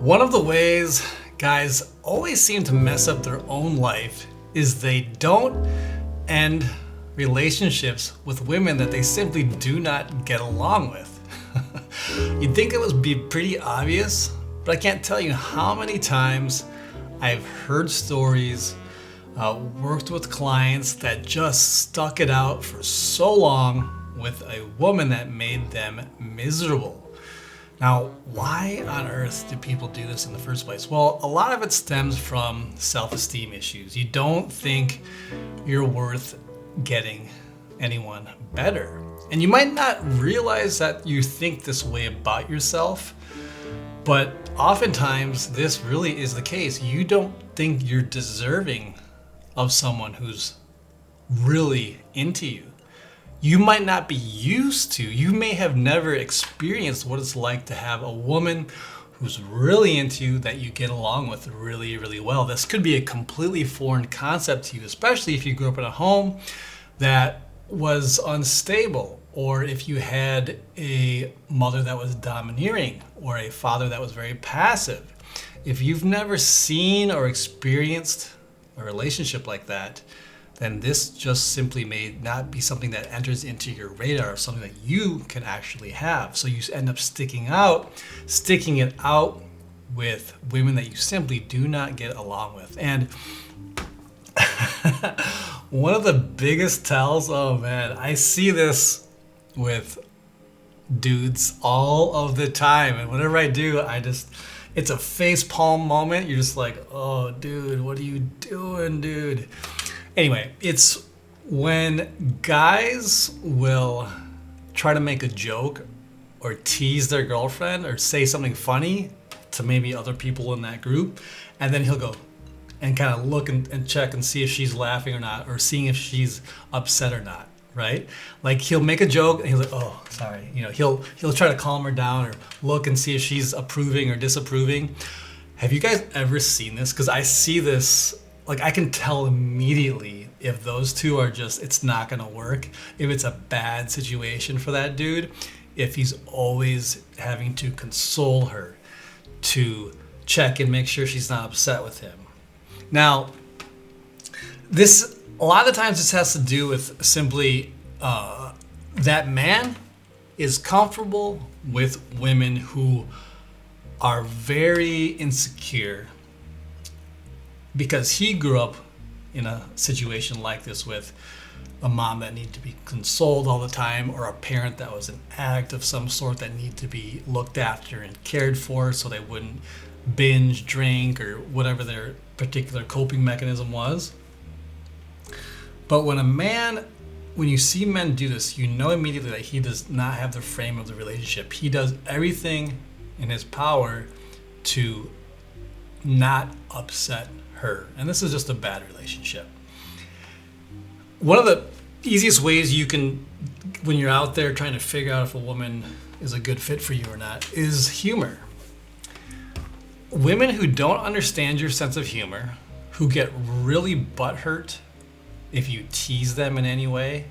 One of the ways guys always seem to mess up their own life is they don't end relationships with women that they simply do not get along with. You'd think it would be pretty obvious, but I can't tell you how many times I've heard stories, worked with clients that just stuck it out for so long with a woman that made them miserable. Now, why on earth do people do this in the first place? Well, a lot of it stems from self-esteem issues. You don't think you're worth getting anyone better. And you might not realize that you think this way about yourself, but oftentimes this really is the case. You don't think you're deserving of someone who's really into you. You might not be used to, you may have never experienced what it's like to have a woman who's really into you that you get along with really, really well. This could be a completely foreign concept to you, especially if you grew up in a home that was unstable, or if you had a mother that was domineering, or a father that was very passive. If you've never seen or experienced a relationship like that, then this just simply may not be something that enters into your radar, something that you can actually have. So you end up sticking it out with women that you simply do not get along with. And one of the biggest tells, oh man, I see this with dudes all of the time. And whenever I do, it's a face palm moment. You're just like, oh dude, what are you doing, dude? Anyway, it's when guys will try to make a joke or tease their girlfriend or say something funny to maybe other people in that group, and then he'll go and kind of look and check and see if she's laughing or not, or seeing if she's upset or not, right? Like he'll make a joke and he's like, oh, sorry. He'll try to calm her down or look and see if she's approving or disapproving. Have you guys ever seen this? Because I see this. Like I can tell immediately if those two are just, it's not gonna work. If it's a bad situation for that dude, if he's always having to console her, to check and make sure she's not upset with him. Now, a lot of times this has to do with simply that man is comfortable with women who are very insecure, because he grew up in a situation like this with a mom that needed to be consoled all the time, or a parent that was an addict of some sort that needed to be looked after and cared for so they wouldn't binge drink or whatever their particular coping mechanism was. But when you see men do this, you know immediately that he does not have the frame of the relationship. He does everything in his power to not upset her. And this is just a bad relationship. One of the easiest ways you can, when you're out there trying to figure out if a woman is a good fit for you or not, is humor. Women who don't understand your sense of humor, who get really butthurt if you tease them in any way,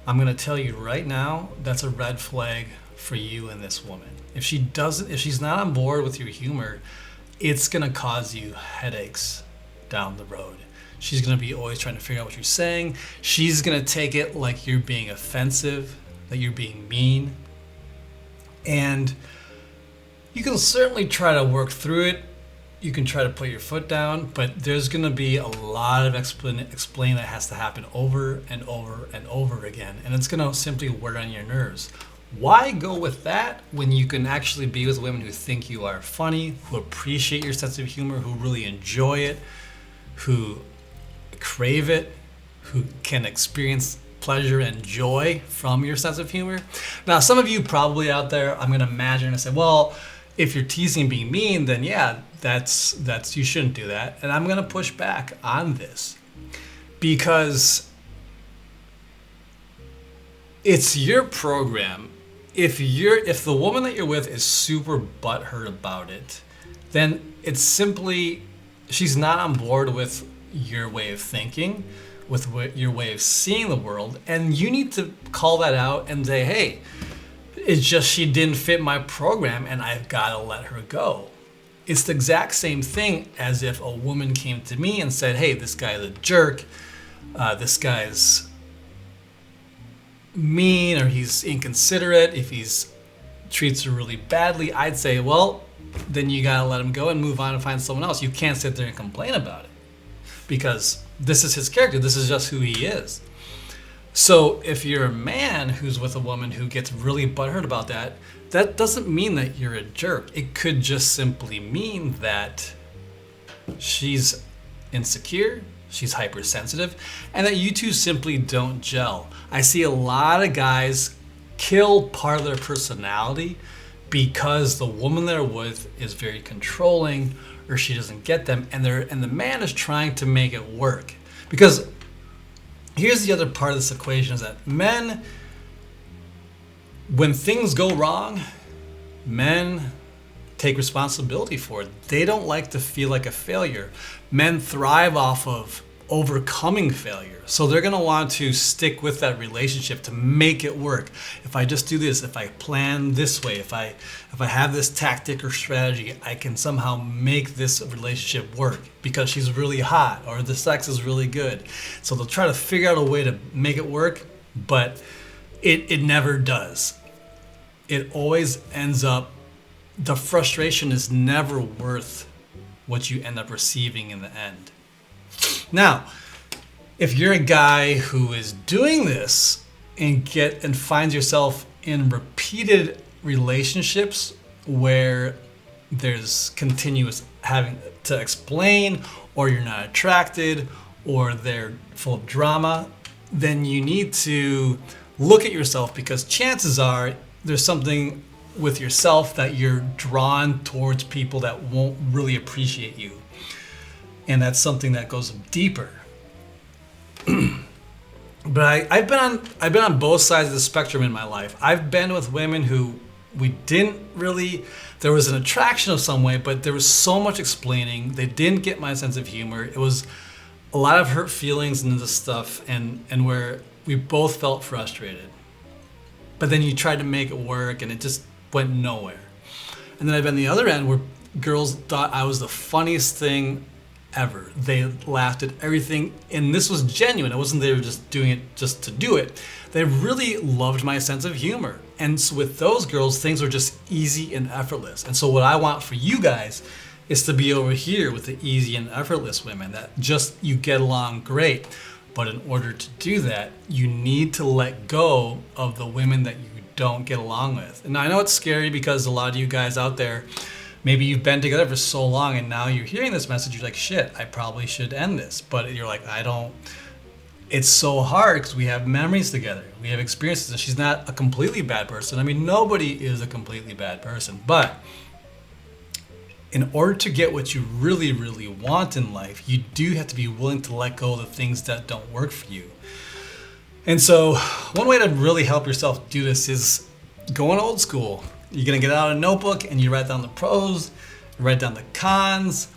I'm going to tell you right now, that's a red flag for you and this woman. If she's not on board with your humor, it's going to cause you headaches down the road. She's going to be always trying to figure out what you're saying. She's going to take it like you're being offensive, that you're being mean. And you can certainly try to work through it. You can try to put your foot down, but there's going to be a lot of explain that has to happen over and over and over again. And it's going to simply wear on your nerves. Why go with that when you can actually be with women who think you are funny, who appreciate your sense of humor, who really enjoy it, who crave it, who can experience pleasure and joy from your sense of humor? Now, some of you probably out there, I'm going to imagine and say, well, if you're teasing and being mean, then yeah, that's you shouldn't do that. And I'm going to push back on this, because it's your program. If the woman that you're with is super butthurt about it, then it's simply, she's not on board with your way of thinking, with your way of seeing the world, and you need to call that out and say, hey, it's just she didn't fit my program and I've got to let her go. It's the exact same thing as if a woman came to me and said, hey, this guy's a jerk, this guy's mean, or he's inconsiderate, if he's treats her really badly. I'd say, well, then you gotta let him go and move on and find someone else. You can't sit there and complain about it, because this is his character. This is just who he is. So if you're a man who's with a woman who gets really butthurt about that, that doesn't mean that you're a jerk. It could just simply mean that she's insecure, she's hypersensitive, and that you two simply don't gel. I see a lot of guys kill part of their personality because the woman they're with is very controlling, or she doesn't get them, and the man is trying to make it work. Because here's the other part of this equation, is that men, when things go wrong, men take responsibility for it. They don't like to feel like a failure. Men thrive off of overcoming failure. So they're going to want to stick with that relationship to make it work. If I just do this, if I plan this way, if I have this tactic or strategy, I can somehow make this relationship work because she's really hot or the sex is really good. So they'll try to figure out a way to make it work, but it never does. It always ends up, the frustration is never worth what you end up receiving in the end. Now, if you're a guy who is doing this and finds yourself in repeated relationships where there's continuous having to explain, or you're not attracted, or they're full of drama, then you need to look at yourself, because chances are there's something with yourself that you're drawn towards people that won't really appreciate you. And that's something that goes deeper. But I've been on both sides of the spectrum in my life. I've been with women who there was an attraction of some way, but there was so much explaining. They didn't get my sense of humor. It was a lot of hurt feelings and this stuff, and where we both felt frustrated. But then you tried to make it work and it just went nowhere. And then I've been the other end where girls thought I was the funniest thing ever. They laughed at everything, and this was genuine. It wasn't they were just doing it just to do it. They really loved my sense of humor. And so with those girls, things were just easy and effortless. And so what I want for you guys is to be over here with the easy and effortless women that just you get along great. But in order to do that, you need to let go of the women that you don't get along with. And I know it's scary because a lot of you guys out there, maybe you've been together for so long and now you're hearing this message, you're like, shit, I probably should end this. But you're like, it's so hard because we have memories together. We have experiences, and she's not a completely bad person. I mean, nobody is a completely bad person. But in order to get what you really, really want in life, you do have to be willing to let go of the things that don't work for you. And so one way to really help yourself do this is going old school. You're going to get out a notebook and you write down the pros, you write down the cons,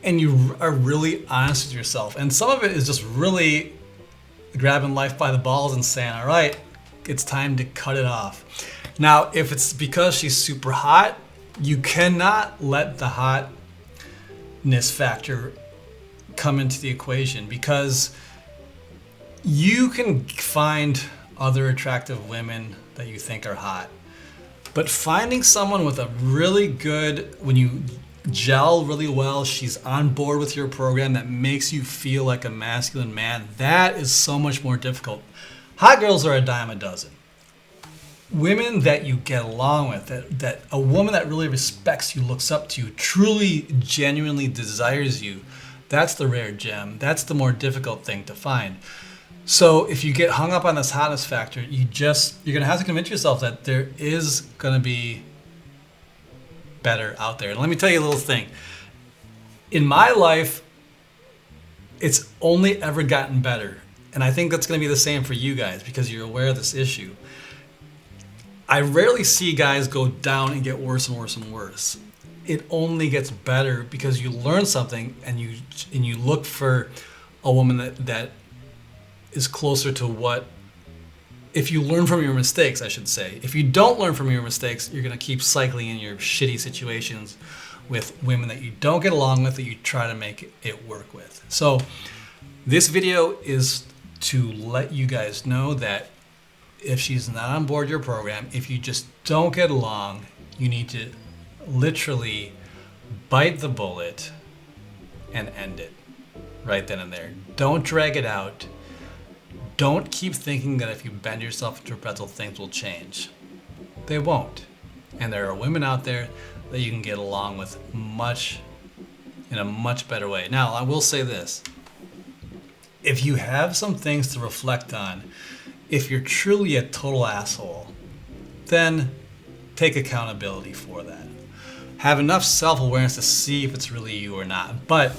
and you are really honest with yourself. And some of it is just really grabbing life by the balls and saying, all right, it's time to cut it off. Now, if it's because she's super hot, you cannot let the hotness factor come into the equation, because you can find other attractive women that you think are hot. But finding someone with a really good, when you gel really well, she's on board with your program, that makes you feel like a masculine man, that is so much more difficult. Hot girls are a dime a dozen. Women that you get along with, that a woman that really respects you, looks up to you, truly, genuinely desires you, that's the rare gem. That's the more difficult thing to find. So if you get hung up on this hotness factor, you're going to have to convince yourself that there is going to be better out there. And let me tell you a little thing. In my life, it's only ever gotten better. And I think that's going to be the same for you guys, because you're aware of this issue. I rarely see guys go down and get worse and worse and worse. It only gets better because you learn something, and you look for a woman that is closer to what, if you learn from your mistakes, I should say. If you don't learn from your mistakes, you're going to keep cycling in your shitty situations with women that you don't get along with that you try to make it work with. So this video is to let you guys know that if she's not on board your program, if you just don't get along, you need to literally bite the bullet and end it right then and there. Don't drag it out. Don't keep thinking that if you bend yourself into a pretzel, things will change. They won't. And there are women out there that you can get along with in a much better way. Now, I will say this. If you have some things to reflect on, if you're truly a total asshole, then take accountability for that. Have enough self-awareness to see if it's really you or not. But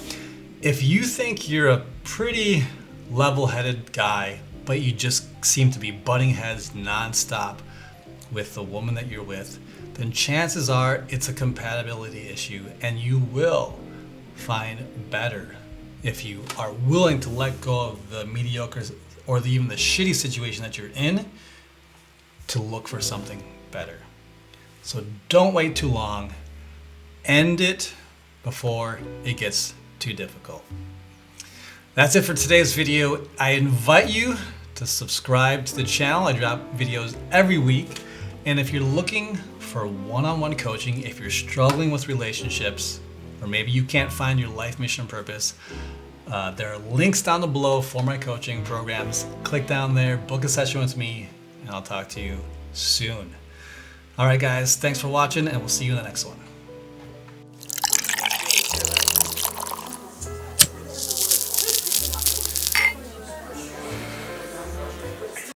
if you think you're a pretty level-headed guy, but you just seem to be butting heads nonstop with the woman that you're with, then chances are it's a compatibility issue, and you will find better if you are willing to let go of the mediocre or even the shitty situation that you're in to look for something better. So don't wait too long. End it before it gets too difficult. That's it for today's video. I invite you to subscribe to the channel. I drop videos every week. And if you're looking for one-on-one coaching, if you're struggling with relationships, or maybe you can't find your life mission purpose, there are links down below for my coaching programs. Click down there, book a session with me, and I'll talk to you soon. All right, guys, thanks for watching, and we'll see you in the next one.